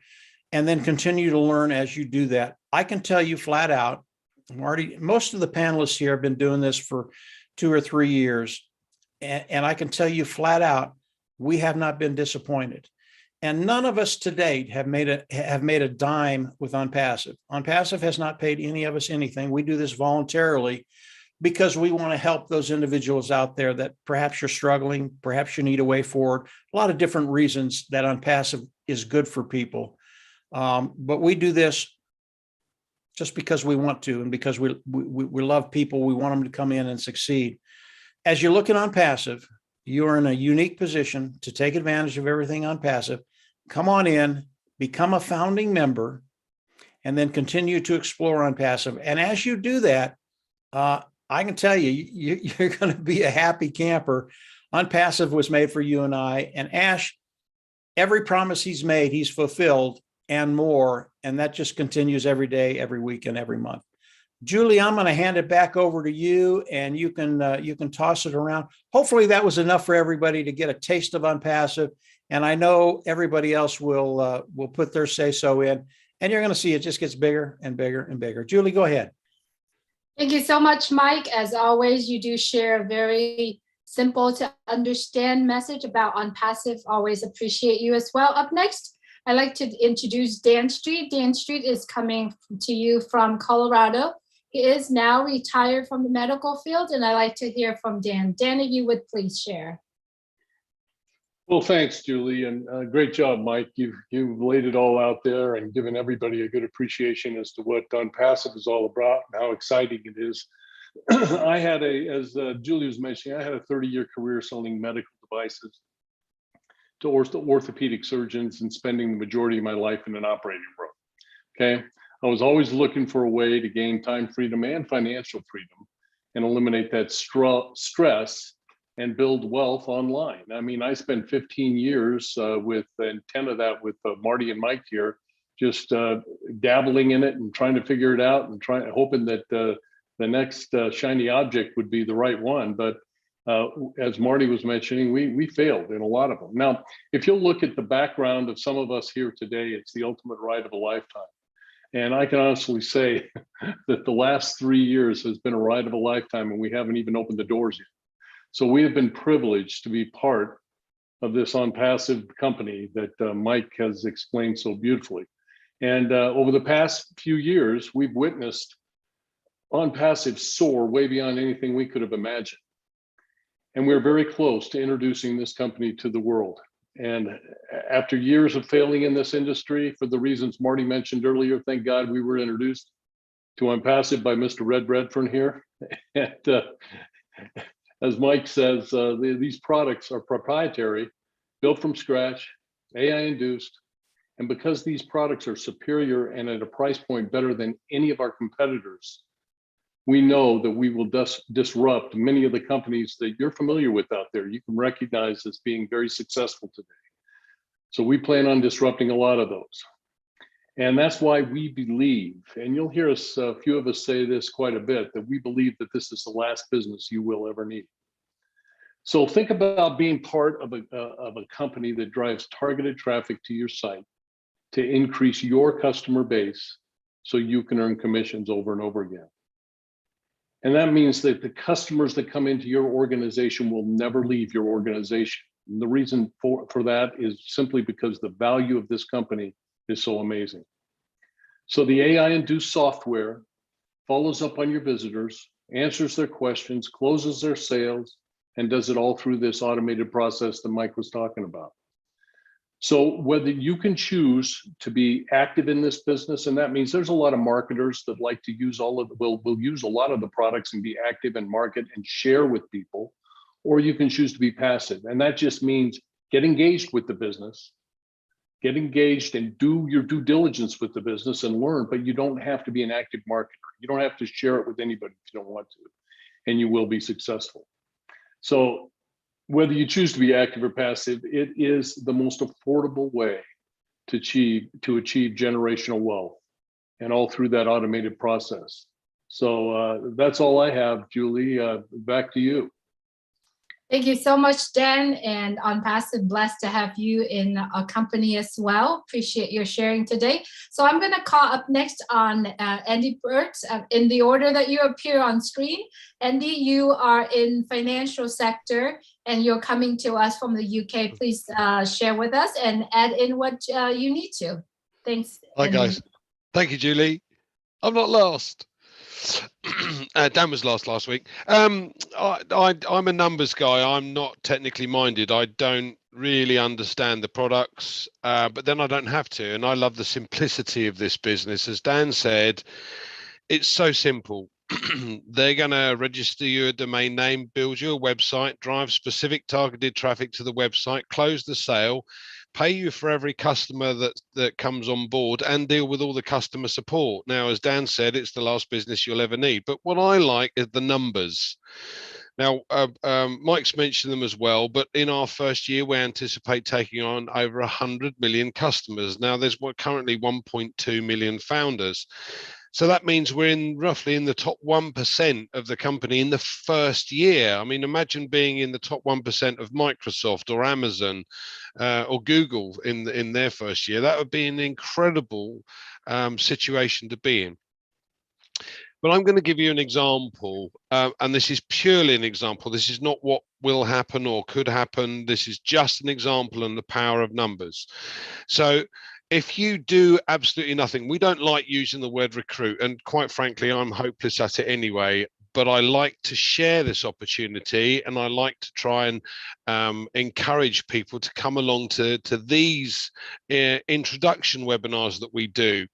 and then continue to learn as you do that. I can tell you flat out, Marty, most of the panelists here have been doing this for 2 or 3 years. And I can tell you flat out, we have not been disappointed. And none of us to date have made a dime with ONPASSIVE. ONPASSIVE has not paid any of us anything. We do this voluntarily because we want to help those individuals out there that perhaps you're struggling, perhaps you need a way forward. A lot of different reasons that ONPASSIVE is good for people. But we do this just because we want to, and because we love people. We want them to come in and succeed. As you look at ONPASSIVE, you're in a unique position to take advantage of everything ONPASSIVE. Come on in, become a founding member, and then continue to explore ONPASSIVE. And as you do that, I can tell you, you're going to be a happy camper. ONPASSIVE was made for you and I. And Ash, every promise he's made, he's fulfilled and more. And that just continues every day, every week, and every month. Julie, I'm going to hand it back over to you, and you can toss it around. Hopefully that was enough for everybody to get a taste of ONPASSIVE. And I know everybody else will put their say-so in, and you're going to see it just gets bigger and bigger and bigger. Julie, go ahead. Thank you so much, Mike. As always, you do share a very simple to understand message about ONPASSIVE. Always appreciate you as well. Up next, I'd like to introduce Dan Street. Dan Street is coming to you from Colorado. He is now retired from the medical field, and I'd like to hear from Dan. Dan, if you would please share. Well, thanks, Julie, and great job, Mike. You've laid it all out there and given everybody a good appreciation as to what ONPASSIVE is all about and how exciting it is. I had as Julie was mentioning, I had a 30-year career selling medical devices to orthopedic surgeons and spending the majority of my life in an operating room. Okay, I was always looking for a way to gain time freedom and financial freedom and eliminate that stress and build wealth online. I mean, I spent 15 years and 10 of that with Marty and Mike here, just dabbling in it and trying to figure it out and hoping that the next shiny object would be the right one. But as Marty was mentioning, we failed in a lot of them. Now, if you'll look at the background of some of us here today, it's the ultimate ride of a lifetime. And I can honestly say that the last 3 years has been a ride of a lifetime, and we haven't even opened the doors yet. So we have been privileged to be part of this ONPASSIVE company that Mike has explained so beautifully. And over the past few years, we've witnessed ONPASSIVE soar way beyond anything we could have imagined. And we're very close to introducing this company to the world. And after years of failing in this industry, for the reasons Marty mentioned earlier, thank God we were introduced to ONPASSIVE by Mr. Red Redfern here. And as Mike says, these products are proprietary, built from scratch, AI induced. And because these products are superior and at a price point better than any of our competitors, we know that we will disrupt many of the companies that you're familiar with out there. You can recognize as being very successful today. So we plan on disrupting a lot of those. And that's why we believe, and you'll hear us, a few of us say this quite a bit, that we believe that this is the last business you will ever need. So think about being part of a company that drives targeted traffic to your site to increase your customer base so you can earn commissions over and over again. And that means that the customers that come into your organization will never leave your organization. And the reason for that is simply because the value of this company is so amazing. So the AI-induced software follows up on your visitors, answers their questions, closes their sales, and does it all through this automated process that Mike was talking about. So whether you can choose to be active in this business, and that means there's a lot of marketers that like to use will use a lot of the products and be active and market and share with people, or you can choose to be passive. And that just means get engaged with the business, get engaged and do your due diligence with the business and learn, but you don't have to be an active marketer. You don't have to share it with anybody if you don't want to, and you will be successful. So whether you choose to be active or passive, it is the most affordable way to achieve generational wealth, and all through that automated process. So that's all I have, Julie. Back to you. Thank you so much, Dan, and ONPASSIVE, blessed to have you in our company as well. Appreciate your sharing today. So I'm going to call up next on Andy Burt in the order that you appear on screen. Andy, you are in financial sector and you're coming to us from the UK. Please share with us and add in what you need to. Thanks. Hi, Andy. guys. Thank you, Julie. I'm not last. Dan was last week. I'm a numbers guy. I'm not technically minded. I don't really understand the products, but then I don't have to. And I love the simplicity of this business. As Dan said, it's so simple. They're going to register you a domain name, build you a website, drive specific targeted traffic to the website, close the sale, pay you for every customer that comes on board, and deal with all the customer support. Now, as Dan said, it's the last business you'll ever need. But what I like is the numbers. Now, Mike's mentioned them as well, but in our first year, we anticipate taking on over 100 million customers. Now, there's currently 1.2 million founders. So that means we're roughly in the top 1% of the company in the first year. I mean, imagine being in the top 1% of Microsoft or Amazon or Google in their first year. That would be an incredible situation to be in. But I'm going to give you an example, and this is purely an example. This is not what will happen or could happen. This is just an example and the power of numbers. So if you do absolutely nothing, we don't like using the word recruit, and quite frankly, I'm hopeless at it anyway. But I like to share this opportunity, and I like to try and encourage people to come along to these introduction webinars that we do.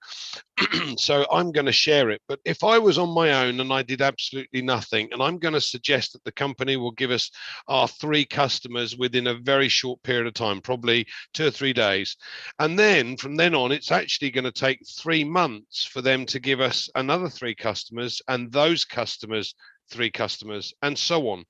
So I'm going to share it. But if I was on my own and I did absolutely nothing, and I'm going to suggest that the company will give us our 3 customers within a very short period of time, probably 2 or 3 days. And then from then on, it's actually going to take 3 months for them to give us another 3 customers, and those customers 3 customers, and so on.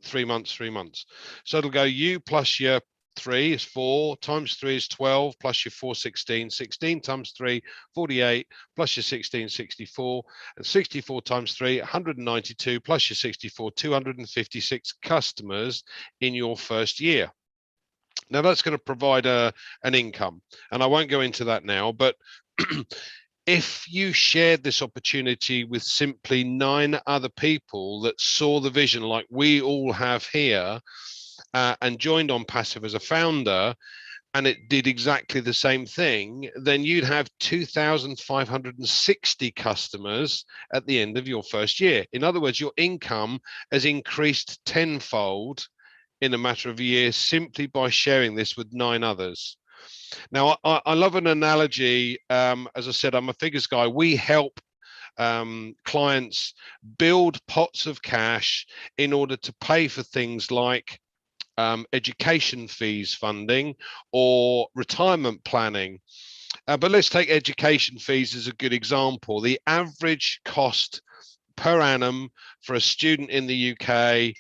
3 months, 3 months. So it'll go you plus your 3 is 4, times 3 is 12, plus your 4, 16, 16 times 3, 48, plus your 16, 64, and 64 times 3, 192, plus your 64, 256 customers in your first year. Now that's going to provide an income, and I won't go into that now, but if you shared this opportunity with simply 9 other people that saw the vision like we all have here, and joined ONPASSIVE as a founder, and it did exactly the same thing, then you'd have 2,560 customers at the end of your first year. In other words, your income has increased tenfold in a matter of a year simply by sharing this with 9 others. Now, I love an analogy. As I said, I'm a figures guy. We help clients build pots of cash in order to pay for things like education fees funding or retirement planning. But let's take education fees as a good example. The average cost per annum for a student in the UK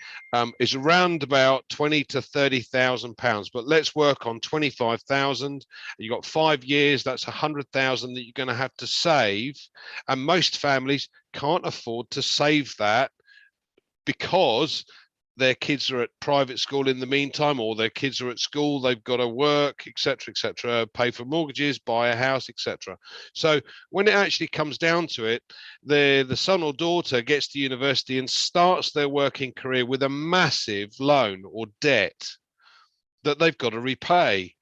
is around about 20 to 30,000 pounds. But let's work on 25,000. You've got 5 years, that's 100,000 that you're going to have to save. And most families can't afford to save that because their kids are at private school in the meantime, or their kids are at school, they've got to work, etc., pay for mortgages, buy a house, etc. So when it actually comes down to it, the son or daughter gets to university and starts their working career with a massive loan or debt that they've got to repay.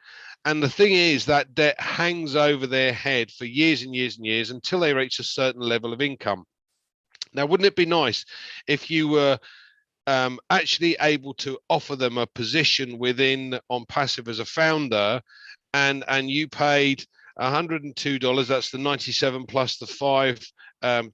And the thing is, that debt hangs over their head for years and years and years until they reach a certain level of income. Now, wouldn't it be nice if you were actually able to offer them a position within ONPASSIVE as a founder, and you paid $102, that's the 97 plus the 5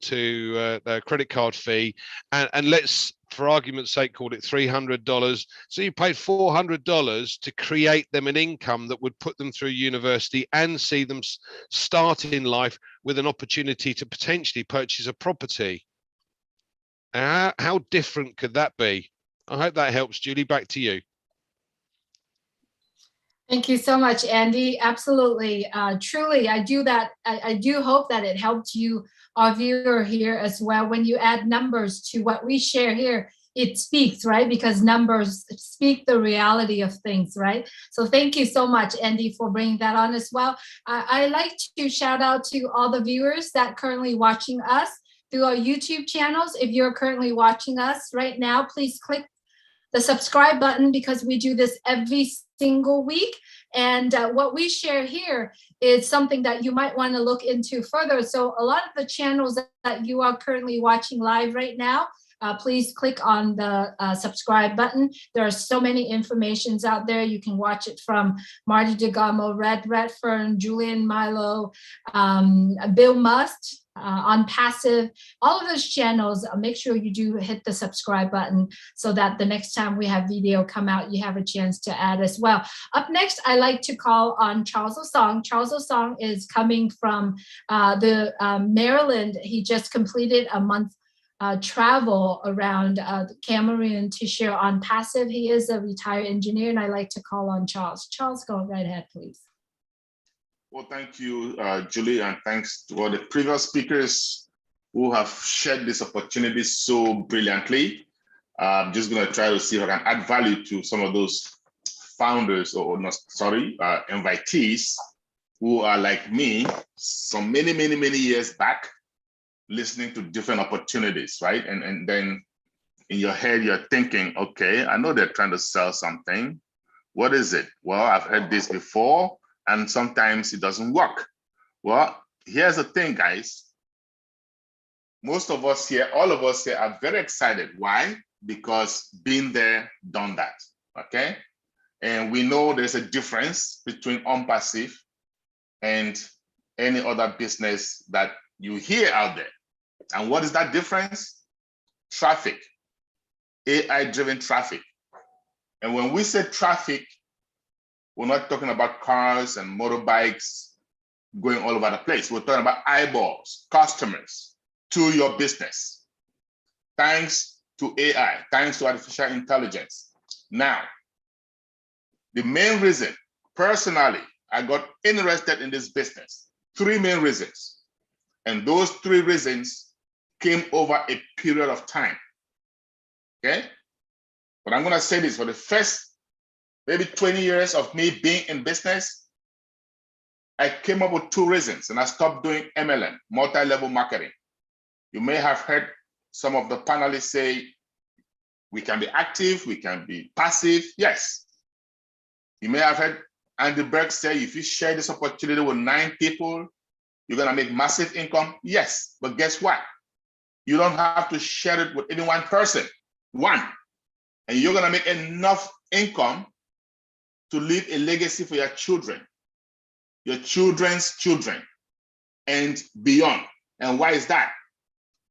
to the credit card fee, and let's, for argument's sake, call it $300. So you paid $400 to create them an income that would put them through university and see them start in life with an opportunity to potentially purchase a property. How different could that be? I hope that helps. Julie, back to you. Thank you so much, Andy. Absolutely. Truly, I do hope that it helped you, our viewer here as well. When you add numbers to what we share here, it speaks, right? Because numbers speak the reality of things, right? So thank you so much, Andy, for bringing that on as well. I like to shout out to all the viewers that are currently watching us through our YouTube channels. If you're currently watching us right now, please click the subscribe button, because we do this every single week. And what we share here is something that you might want to look into further. So a lot of the channels that you are currently watching live right now, please click on the subscribe button. There are so many informations out there. You can watch it from Marty DeGamo, Red Redfern, Julian Milo, Bill Must, ONPASSIVE, all of those channels. Make sure you do hit the subscribe button so that the next time we have video come out, you have a chance to add as well. Up next, I like to call on Charles Osong. Charles Osong is coming from Maryland. He just completed a month travel around Cameroon to share ONPASSIVE. He is a retired engineer, and I like to call on Charles. Charles, go right ahead, please. Well, thank you, Julie, and thanks to all the previous speakers who have shared this opportunity so brilliantly. I'm just going to try to see if I can add value to some of those founders, or not, sorry, invitees who are like me, some many years back, listening to different opportunities, right? And then in your head, you're thinking, okay, I know they're trying to sell something. What is it? Well, I've heard this before, and sometimes it doesn't work. Well, here's the thing, guys. Most of us here, all of us here are very excited. Why? Because been there, done that, okay? And we know there's a difference between ONPASSIVE and any other business that you hear out there. And what is that difference? Traffic, AI-driven traffic. And when we say traffic, we're not talking about cars and motorbikes going all over the place. We're talking about eyeballs, customers to your business, thanks to AI, thanks to artificial intelligence. Now, the main reason, personally, I got interested in this business, 3 main reasons. And those 3 reasons came over a period of time, okay? But I'm gonna say this, for the first maybe 20 years of me being in business, I came up with 2 reasons, and I stopped doing MLM, multi-level marketing. You may have heard some of the panelists say, we can be active, we can be passive. Yes. You may have heard Andy Berg say, if you share this opportunity with 9 people, you're gonna make massive income. Yes, but guess what? You don't have to share it with any one person, and you're gonna make enough income to leave a legacy for your children, your children's children, and beyond. And why is that?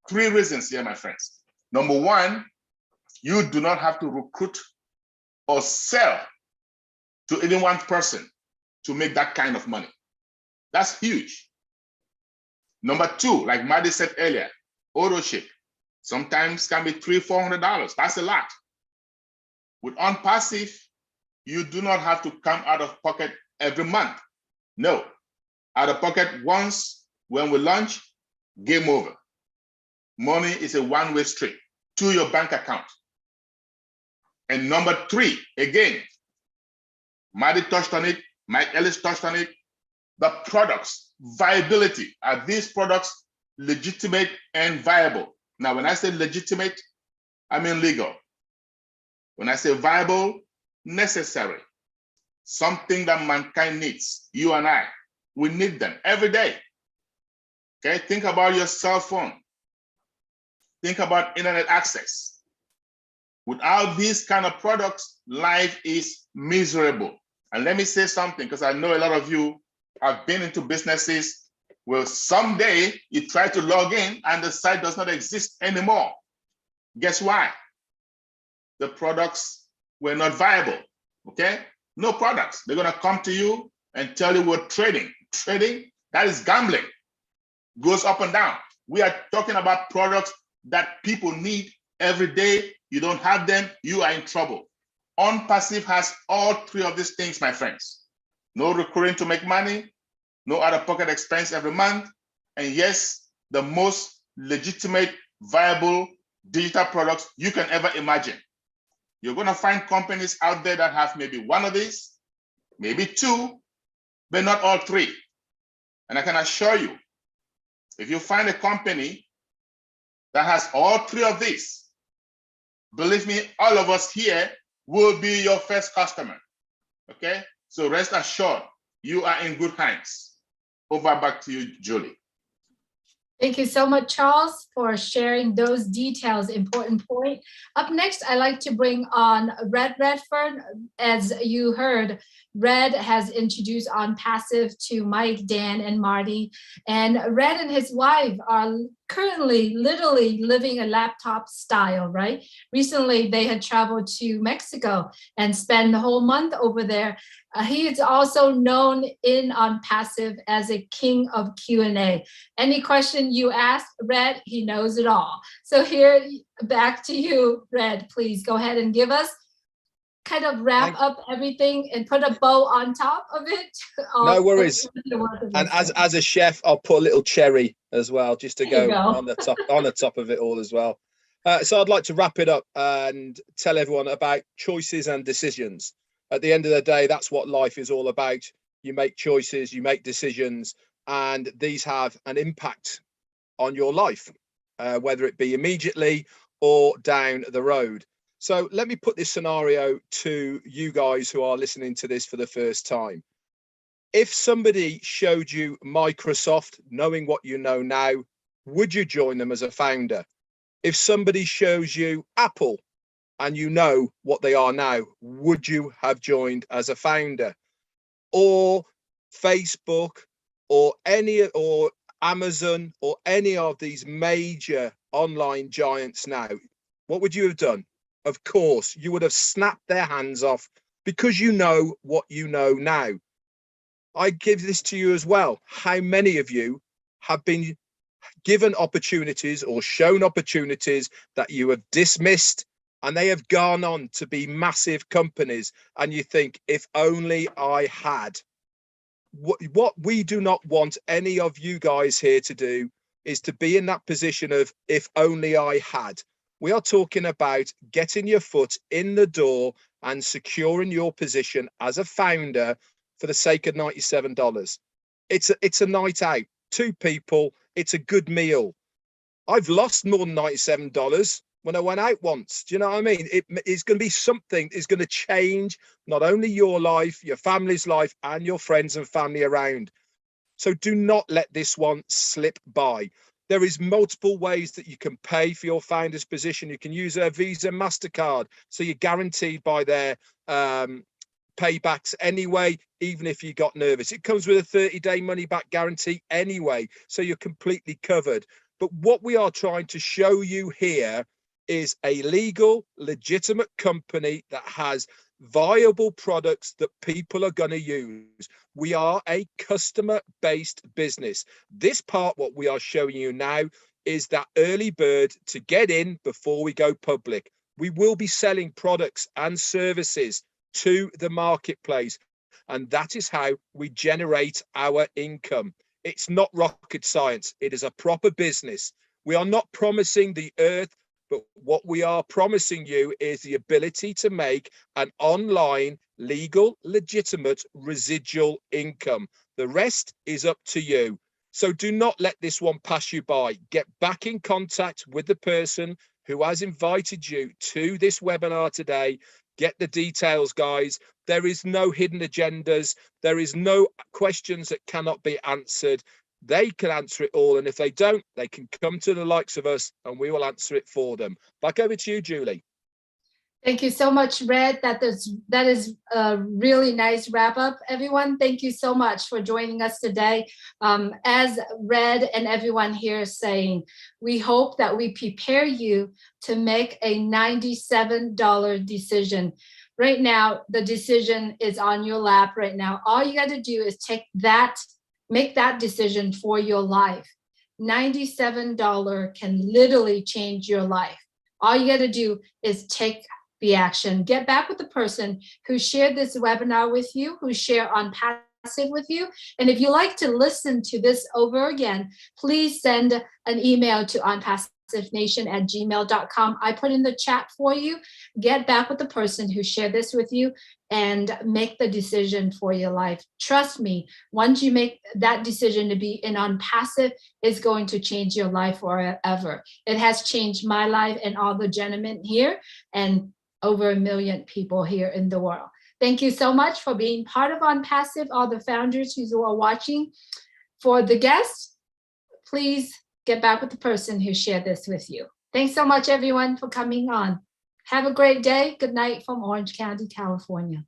3 reasons here, my friends. Number 1, you do not have to recruit or sell to any one person to make that kind of money. That's huge. Number 2, like Maddie said earlier, auto ship. Sometimes can be $300, $400. That's a lot. With ONPASSIVE, you do not have to come out of pocket every month. No, out of pocket once when we launch, game over. Money is a one-way street to your bank account. And number 3, again, Maddie touched on it, Mike Ellis touched on it, the products, viability. Are these products legitimate and viable? Now, when I say legitimate, I mean legal. When I say viable, necessary. Something that mankind needs, you and I, we need them every day. Okay, think about your cell phone. Think about internet access. Without these kind of products, life is miserable. And let me say something, because I know a lot of you have been into businesses where someday you try to log in and the site does not exist anymore. Guess why? The products were not viable, okay? No products. They're gonna come to you and tell you we're trading. Trading, that is gambling. Goes up and down. We are talking about products that people need every day. You don't have them, you are in trouble. ONPASSIVE has all 3 of these things, my friends. No recurring to make money, no out-of-pocket expense every month, and yes, the most legitimate, viable digital products you can ever imagine. You're gonna find companies out there that have maybe 1 of these, maybe 2, but not all 3. And I can assure you, if you find a company that has all 3 of these, believe me, all of us here will be your first customer, okay? So rest assured, you are in good hands. Over back to you, Julie. Thank you so much, Charles, for sharing those details. Important point. Up next, I'd like to bring on Red Redford. As you heard, Red has introduced ONPASSIVE to Mike, Dan, and Marty. And Red and his wife are currently literally living a laptop style, right? Recently, they had traveled to Mexico and spent the whole month over there. He is also known in ONPASSIVE as a king of Q&A. Any question you ask Red, he knows it all. So here, back to you, Red. Please go ahead and give us, kind of wrap up everything and put a bow on top of it. No worries. And as a chef, I'll put a little cherry as well, just to go on the top of it all as well. So I'd like to wrap it up and tell everyone about choices and decisions. At the end of the day, that's what life is all about. You make choices, you make decisions, and these have an impact on your life, whether it be immediately or down the road. So let me put this scenario to you guys who are listening to this for the first time. If somebody showed you Microsoft, knowing what you know now, would you join them as a founder? If somebody shows you Apple and you know what they are now, would you have joined as a founder? Or Facebook or Amazon or any of these major online giants now, what would you have done? Of course, you would have snapped their hands off because you know what you know now. I give this to you as well. How many of you have been given opportunities or shown opportunities that you have dismissed, and they have gone on to be massive companies, and you think, if only I had? What we do not want any of you guys here to do is to be in that position of, if only I had. We are talking about getting your foot in the door and securing your position as a founder for the sake of $97. It's a night out, 2 people, it's a good meal. I've lost more than $97 when I went out once. Do you know what I mean? It's going to be something that's going to change not only your life, your family's life, and your friends and family around. So do not let this one slip by. There is multiple ways that you can pay for your founder's position. You can use a Visa, MasterCard, so you're guaranteed by their paybacks anyway, even if you got nervous. It comes with a 30-day money-back guarantee anyway, so you're completely covered. But what we are trying to show you here is a legal, legitimate company that has viable products that people are going to use. We are a customer-based business. This part, what we are showing you now, is that early bird to get in before we go public. We will be selling products and services to the marketplace, and that is how we generate our income. It's not rocket science. It is a proper business. We are not promising the earth, but what we are promising you is the ability to make an online, legal, legitimate residual income. The rest is up to you. So do not let this one pass you by. Get back in contact with the person who has invited you to this webinar today. Get the details, guys. There is no hidden agendas. There is no questions that cannot be answered. They can answer it all. And if they don't, they can come to the likes of us and we will answer it for them. Back over to you, Julie. Thank you so much, Red. That is a really nice wrap up. Everyone, thank you so much for joining us today. As Red and everyone here is saying, we hope that we prepare you to make a $97 decision. Right now, the decision is on your lap right now. All you got to do is make that decision for your life. $97 can literally change your life. All you got to do is take the action. Get back with the person who shared this webinar with you, who share ONPASSIVE with you. And if you like to listen to this over again, please send an email to onpassivenation@gmail.com. I put in the chat for you. Get back with the person who shared this with you and make the decision for your life. Trust me, once you make that decision to be in ONPASSIVE, it's going to change your life forever. It has changed my life and all the gentlemen here and over 1 million people here in the world. Thank you so much for being part of ONPASSIVE, all the founders who are watching. For the guests, please get back with the person who shared this with you. Thanks so much, everyone, for coming on. Have a great day. Good night from Orange County, California.